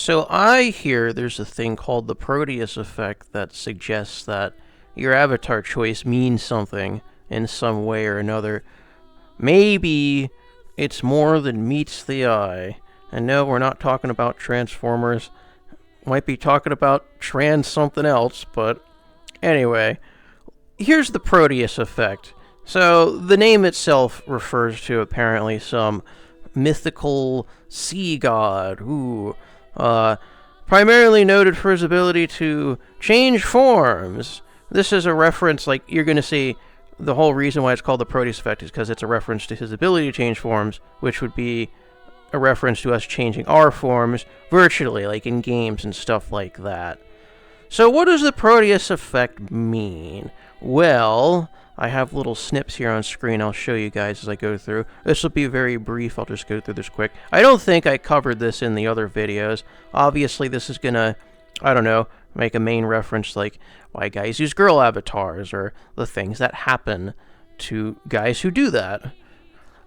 So I hear there's a thing called the Proteus Effect that suggests that your avatar choice means something in some way or another. Maybe it's more than meets the eye. And no, we're not talking about Transformers. Might be talking about trans something else, but anyway. Here's the Proteus Effect. So, the name itself refers to apparently some mythical sea god who, primarily noted for his ability to change forms. This is a reference, like, you're going to see the whole reason why it's called the Proteus Effect is because it's a reference to his ability to change forms, which would be a reference to us changing our forms virtually, like in games and stuff like that. So what does the Proteus Effect mean? Well, I have little snips here on screen I'll show you guys as I go through. This will be very brief, I'll just go through this quick. I don't think I covered this in the other videos. Obviously this is gonna, I don't know, make a main reference like why guys use girl avatars, or the things that happen to guys who do that.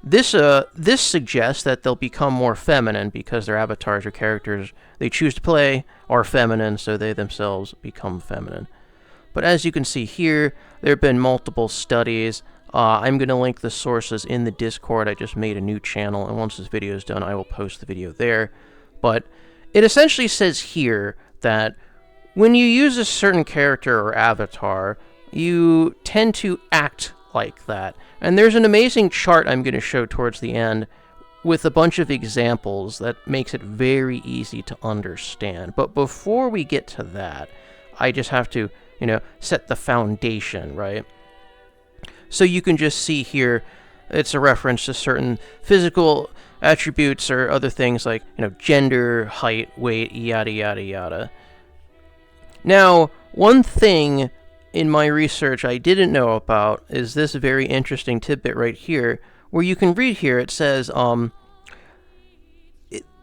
This suggests that they'll become more feminine because their avatars or characters they choose to play are feminine, so they themselves become feminine. But as you can see here, there have been multiple studies. I'm going to link the sources in the Discord. I just made a new channel, and once this video is done, I will post the video there. But it essentially says here that when you use a certain character or avatar, you tend to act like that. And there's an amazing chart I'm going to show towards the end with a bunch of examples that makes it very easy to understand. But before we get to that, I just have to, set the foundation, right? So you can just see here, it's a reference to certain physical attributes or other things like, gender, height, weight, yada, yada, yada. Now, one thing in my research I didn't know about is this very interesting tidbit right here, where you can read here, it says,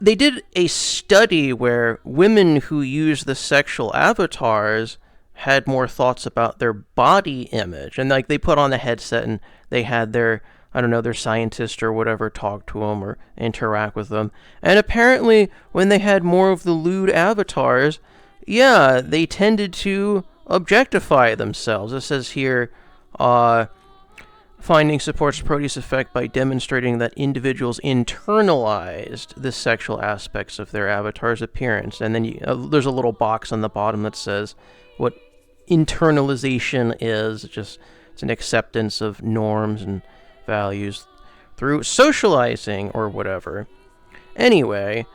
they did a study where women who use the sexual avatars had more thoughts about their body image, and like they put on the headset and they had their, their scientist or whatever talk to them or interact with them, and apparently when they had more of the lewd avatars, yeah, they tended to objectify themselves. It says here, finding supports Proteus Effect by demonstrating that individuals internalized the sexual aspects of their avatar's appearance. And then there's a little box on the bottom that says what internalization is. It's an acceptance of norms and values through socializing or whatever. Anyway,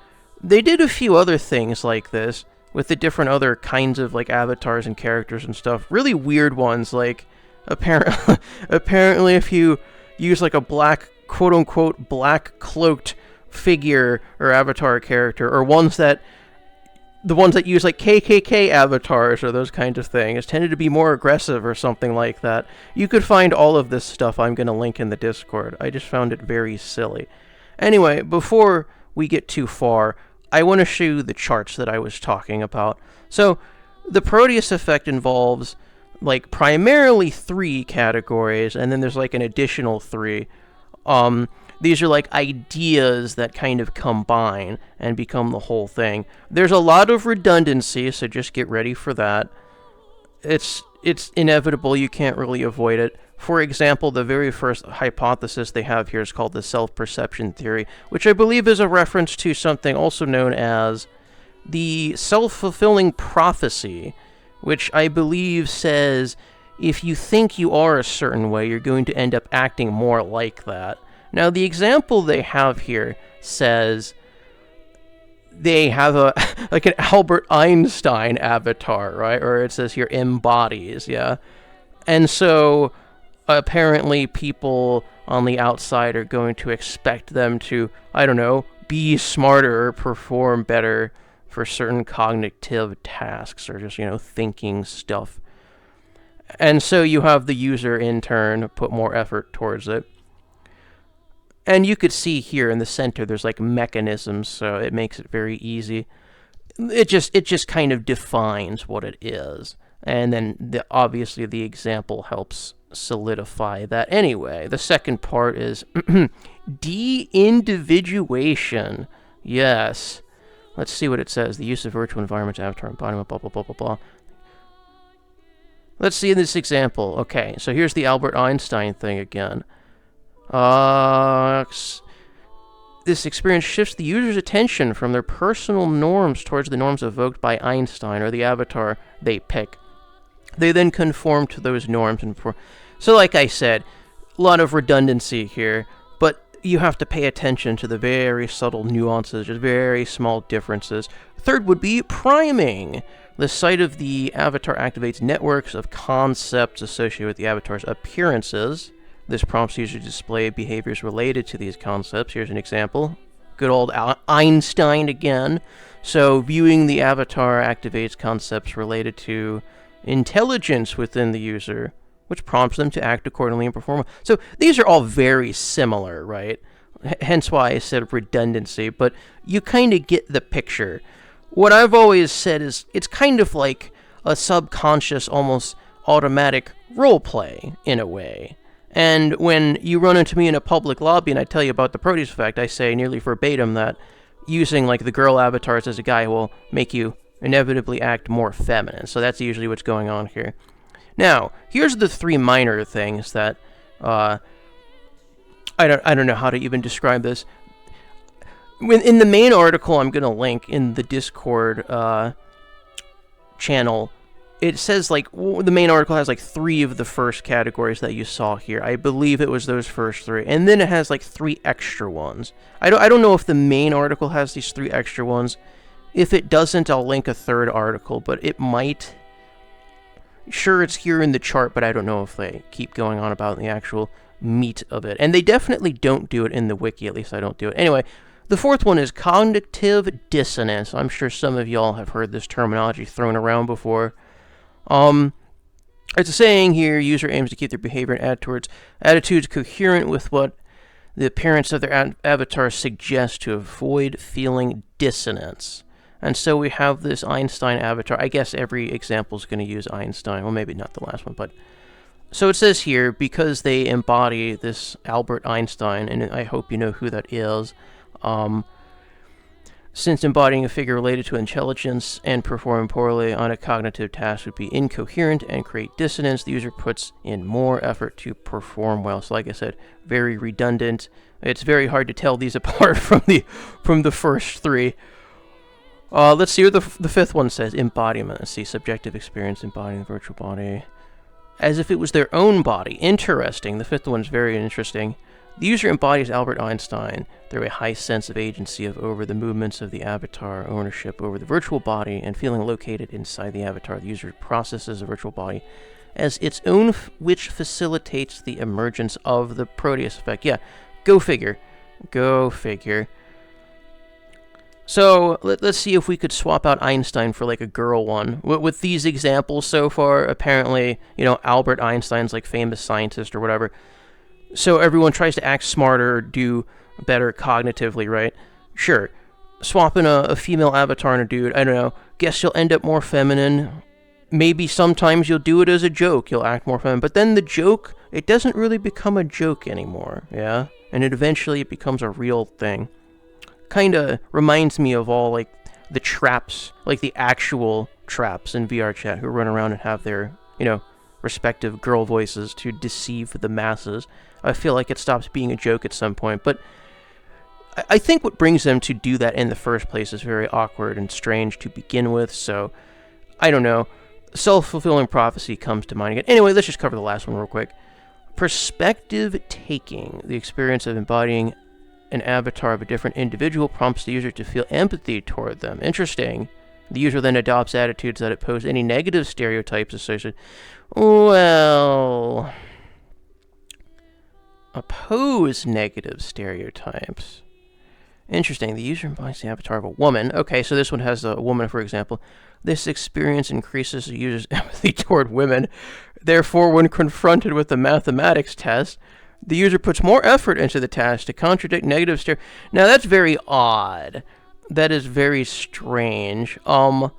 they did a few other things like this with the different other kinds of like avatars and characters and stuff. Really weird ones, like apparently if you use like a black, quote-unquote, black cloaked figure or avatar character, or the ones that use like KKK avatars or those kinds of things tended to be more aggressive or something like that. You could find all of this stuff I'm going to link in the Discord. I just found it very silly. Anyway, before we get too far, I want to show you the charts that I was talking about. So, the Proteus Effect involves, like, primarily 3 categories, and then there's, like, an additional 3. These are, like, ideas that kind of combine and become the whole thing. There's a lot of redundancy, so just get ready for that. It's inevitable, you can't really avoid it. For example, the very first hypothesis they have here is called the self-perception theory, which I believe is a reference to something also known as the self-fulfilling prophecy, which I believe says if you think you are a certain way, you're going to end up acting more like that. Now, the example they have here says they have like an Albert Einstein avatar, right? Or it says here embodies, yeah? And so apparently people on the outside are going to expect them to, be smarter or perform better for certain cognitive tasks or just, thinking stuff. And so you have the user in turn put more effort towards it. And you could see here in the center there's like mechanisms, so it makes it very easy. It just kind of defines what it is. And then obviously the example helps solidify that. Anyway, the second part is de-individuation. Yes. Let's see what it says. The use of virtual environments, avatar embodiment, blah, blah, blah, blah, blah. Let's see this example. Okay, so here's the Albert Einstein thing again. This experience shifts the user's attention from their personal norms towards the norms evoked by Einstein, or the avatar they pick. They then conform to those norms. So like I said, a lot of redundancy here, but you have to pay attention to the very subtle nuances, just very small differences. Third would be priming. The sight of the avatar activates networks of concepts associated with the avatar's appearances. This prompts users to display behaviors related to these concepts. Here's an example. Good old Einstein again. So viewing the avatar activates concepts related to intelligence within the user, which prompts them to act accordingly and perform. So these are all very similar, right? Hence why I said redundancy, but you kind of get the picture. What I've always said is it's kind of like a subconscious, almost automatic role play in a way. And when you run into me in a public lobby and I tell you about the Proteus Effect, I say nearly verbatim that using like the girl avatars as a guy will make you inevitably act more feminine. So that's usually what's going on here. Now, here's the three minor things that I don't know how to even describe this. In the main article I'm going to link in the Discord channel, it says like the main article has like 3 of the first categories that you saw here. I believe it was those first 3, and then it has like 3 extra ones. I don't know if the main article has these 3 extra ones. If it doesn't, I'll link a third article, but it might. Sure, it's here in the chart, but I don't know if they keep going on about the actual meat of it. And they definitely don't do it in the wiki, at least I don't do it. Anyway, the fourth one is cognitive dissonance. I'm sure some of y'all have heard this terminology thrown around before. It's a saying here, user aims to keep their behavior and attitudes coherent with what the appearance of their avatar suggests to avoid feeling dissonance. And so we have this Einstein avatar. I guess every example is going to use Einstein. Well, maybe not the last one, but... So it says here, because they embody this Albert Einstein, and I hope you know who that is, since embodying a figure related to intelligence and performing poorly on a cognitive task would be incoherent and create dissonance, the user puts in more effort to perform well. So like I said, very redundant. It's very hard to tell these apart from the first 3. Let's see what the fifth one says. Embodiment. Let's see. Subjective experience embodying the virtual body as if it was their own body. Interesting. The fifth one's very interesting. The user embodies Albert Einstein through a high sense of agency over the movements of the avatar, ownership over the virtual body, and feeling located inside the avatar. The user processes the virtual body as its own, which facilitates the emergence of the Proteus Effect. Yeah, go figure. Go figure. So let's see if we could swap out Einstein for like a girl one. With these examples so far, apparently, Albert Einstein's like famous scientist or whatever. So everyone tries to act smarter, do better cognitively, right? Sure. Swapping a female avatar and a dude, I don't know. Guess you'll end up more feminine. Maybe sometimes you'll do it as a joke. You'll act more feminine. But then the joke, it doesn't really become a joke anymore, yeah? And it becomes a real thing. Kind of reminds me of all, like, the traps, like the actual traps in VRChat who run around and have their, respective girl voices to deceive the masses. I feel like it stops being a joke at some point, but I think what brings them to do that in the first place is very awkward and strange to begin with, so I don't know. Self-fulfilling prophecy comes to mind again. Anyway, let's just cover the last one real quick. Perspective taking, the experience of embodying an avatar of a different individual prompts the user to feel empathy toward them. Interesting. The user then adopts attitudes that oppose any negative stereotypes associated. Well, oppose negative stereotypes. Interesting. The user embodies the avatar of a woman. Okay, so this one has a woman, for example. This experience increases the user's empathy toward women. Therefore, when confronted with a mathematics test, the user puts more effort into the task to contradict negative stereotypes. Now, that's very odd. That is very strange. So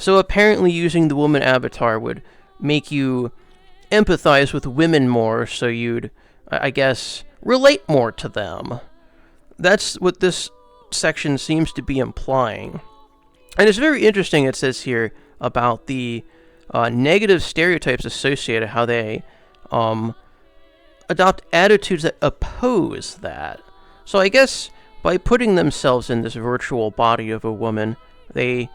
apparently using the woman avatar would make you empathize with women more, so you'd, I guess, relate more to them. That's what this section seems to be implying. And it's very interesting, it says here, about the negative stereotypes associated, how they adopt attitudes that oppose that. So I guess by putting themselves in this virtual body of a woman, they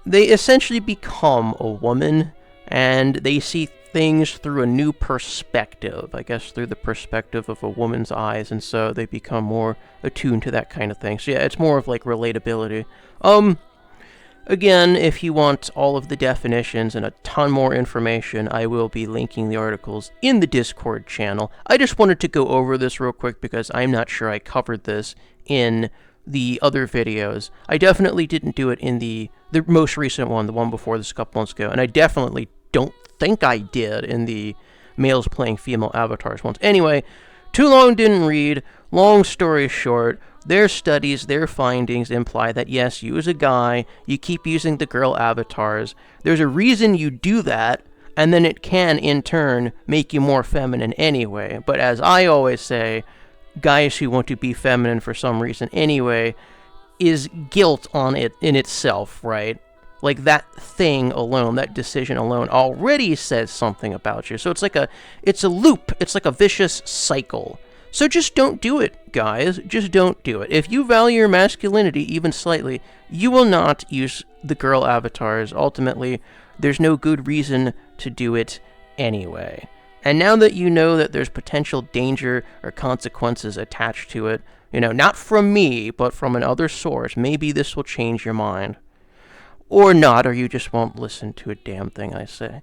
essentially become a woman, and they see things through a new perspective, I guess through the perspective of a woman's eyes, and so they become more attuned to that kind of thing. So yeah, it's more of like relatability. Again, if you want all of the definitions and a ton more information, I will be linking the articles in the Discord channel. I just wanted to go over this real quick because I'm not sure I covered this in the other videos. I definitely didn't do it in the most recent one, the one before this a couple months ago, and I definitely don't think I did in the males playing female avatars ones. Anyway, too long didn't read. Long story short, their studies, their findings imply that yes, you as a guy, you keep using the girl avatars. There's a reason you do that, and then it can, in turn, make you more feminine anyway. But as I always say, guys who want to be feminine for some reason anyway is guilt on it in itself, right? Like, that thing alone, that decision alone already says something about you. So it's a loop. It's like a vicious cycle. So just don't do it, guys. Just don't do it. If you value your masculinity even slightly, you will not use the girl avatars. Ultimately, there's no good reason to do it anyway. And now that you know that there's potential danger or consequences attached to it, not from me, but from another source, maybe this will change your mind. Or not, or you just won't listen to a damn thing I say.